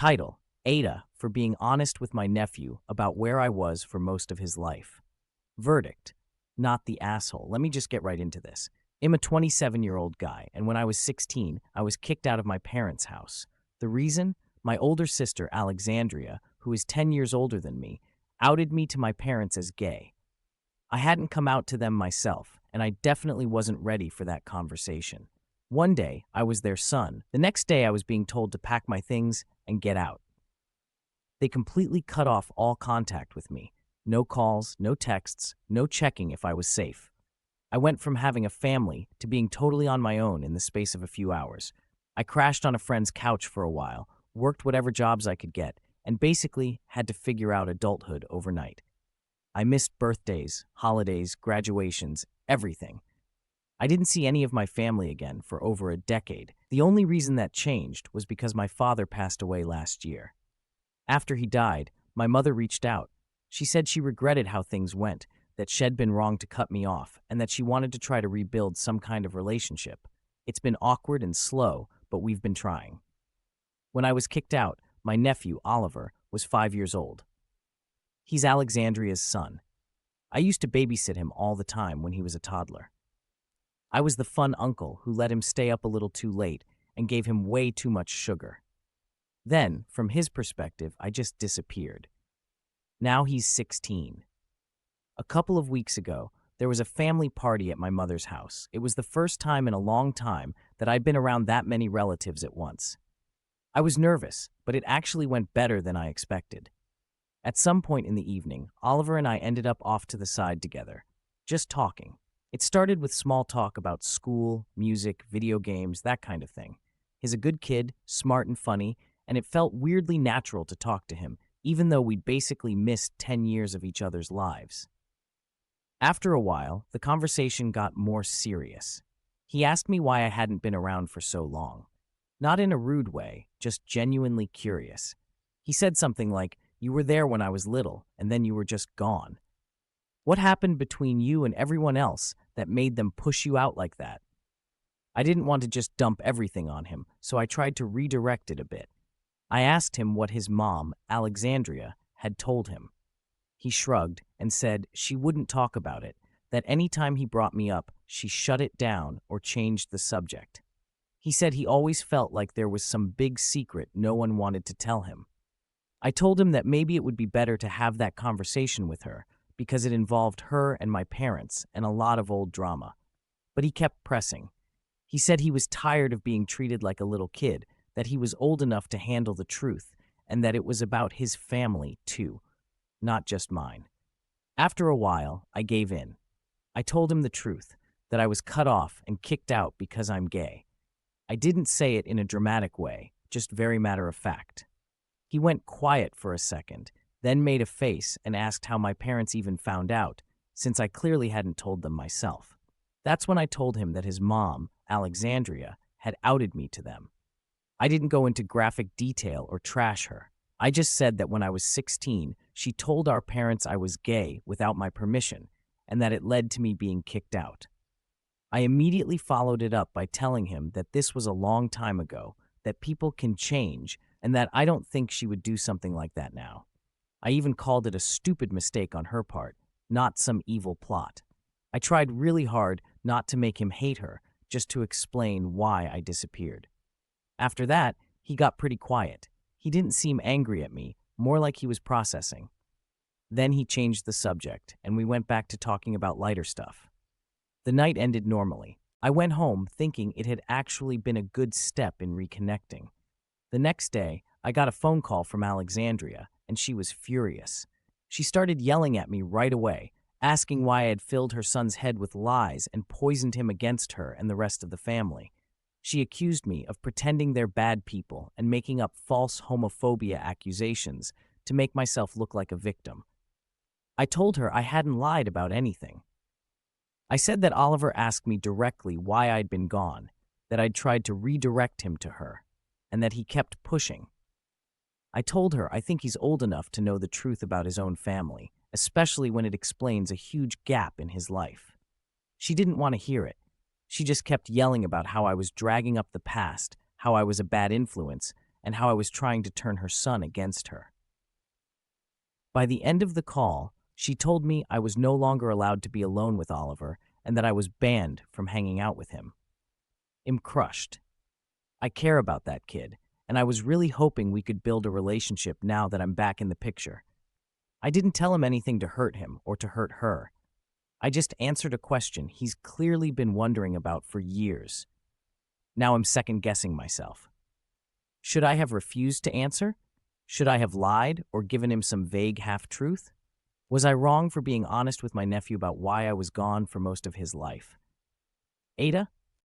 Title: AITA for being honest with my nephew about where I was for most of his life. Verdict: not the asshole. Let me just get right into this. I'm a 27-year-old guy, and when I was 16, I was kicked out of my parents' house. The reason? My older sister, Alexandria, who is 10 years older than me, outed me to my parents as gay. I hadn't come out to them myself, and I definitely wasn't ready for that conversation. One day, I was their son. The next day, I was being told to pack my things and get out. They completely cut off all contact with me. No calls, no texts, no checking if I was safe. I went from having a family to being totally on my own in the space of a few hours. I crashed on a friend's couch for a while, worked whatever jobs I could get, and basically had to figure out adulthood overnight. I missed birthdays, holidays, graduations, everything. I didn't see any of my family again for over a decade. The only reason that changed was because my father passed away last year. After he died, my mother reached out. She said she regretted how things went, that she'd been wrong to cut me off, and that she wanted to try to rebuild some kind of relationship. It's been awkward and slow, but we've been trying. When I was kicked out, my nephew, Oliver, was 5 years old. He's Alexandria's son. I used to babysit him all the time when he was a toddler. I was the fun uncle who let him stay up a little too late and gave him way too much sugar. Then, from his perspective, I just disappeared. Now he's 16. A couple of weeks ago, there was a family party at my mother's house. It was the first time in a long time that I'd been around that many relatives at once. I was nervous, but it actually went better than I expected. At some point in the evening, Oliver and I ended up off to the side together, just talking. It started with small talk about school, music, video games, that kind of thing. He's a good kid, smart and funny, and it felt weirdly natural to talk to him, even though we'd basically missed 10 years of each other's lives. After a while, the conversation got more serious. He asked me why I hadn't been around for so long. Not in a rude way, just genuinely curious. He said something like, "You were there when I was little, and then you were just gone. What happened between you and everyone else that made them push you out like that?" I didn't want to just dump everything on him, so I tried to redirect it a bit. I asked him what his mom, Alexandria, had told him. He shrugged and said she wouldn't talk about it, that any time he brought me up, she shut it down or changed the subject. He said he always felt like there was some big secret no one wanted to tell him. I told him that maybe it would be better to have that conversation with her, because it involved her and my parents and a lot of old drama. But he kept pressing. He said he was tired of being treated like a little kid, that he was old enough to handle the truth, and that it was about his family, too, not just mine. After a while, I gave in. I told him the truth, that I was cut off and kicked out because I'm gay. I didn't say it in a dramatic way, just very matter of fact. He went quiet for a second, then made a face and asked how my parents even found out, since I clearly hadn't told them myself. That's when I told him that his mom, Alexandria, had outed me to them. I didn't go into graphic detail or trash her. I just said that when I was 16, she told our parents I was gay without my permission, and that it led to me being kicked out. I immediately followed it up by telling him that this was a long time ago, that people can change, and that I don't think she would do something like that now. I even called it a stupid mistake on her part, not some evil plot. I tried really hard not to make him hate her, just to explain why I disappeared. After that, he got pretty quiet. He didn't seem angry at me, more like he was processing. Then he changed the subject, and we went back to talking about lighter stuff. The night ended normally. I went home thinking it had actually been a good step in reconnecting. The next day, I got a phone call from Alexandria, and she was furious. She started yelling at me right away, asking why I had filled her son's head with lies and poisoned him against her and the rest of the family. She accused me of pretending they're bad people and making up false homophobia accusations to make myself look like a victim. I told her I hadn't lied about anything. I said that Oliver asked me directly why I'd been gone, that I'd tried to redirect him to her, and that he kept pushing. I told her I think he's old enough to know the truth about his own family, especially when it explains a huge gap in his life. She didn't want to hear it. She just kept yelling about how I was dragging up the past, how I was a bad influence, and how I was trying to turn her son against her. By the end of the call, she told me I was no longer allowed to be alone with Oliver and that I was banned from hanging out with him. I'm crushed. I care about that kid, and I was really hoping we could build a relationship now that I'm back in the picture. I didn't tell him anything to hurt him or to hurt her. I just answered a question he's clearly been wondering about for years. Now I'm second-guessing myself. Should I have refused to answer? Should I have lied or given him some vague half-truth? Was I wrong for being honest with my nephew about why I was gone for most of his life? Ada,